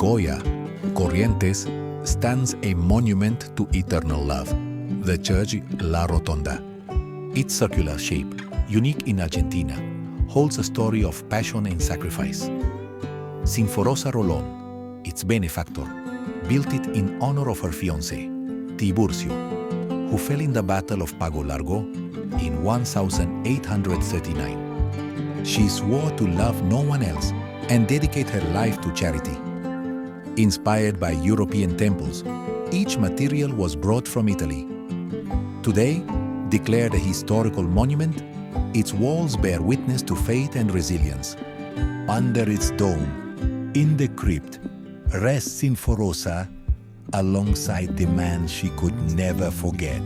Goya, Corrientes, stands a monument to eternal love, the church La Rotonda. Its circular shape, unique in Argentina, holds a story of passion and sacrifice. Sinforosa Rolón, its benefactor, built it in honor of her fiancé, Tiburcio, who fell in the Battle of Pago Largo in 1839. She swore to love no one else and dedicate her life to charity. Inspired by European temples, each material was brought from Italy. Today, declared a historical monument, its walls bear witness to faith and resilience. Under its dome, in the crypt, rests Sinforosa alongside the man she could never forget.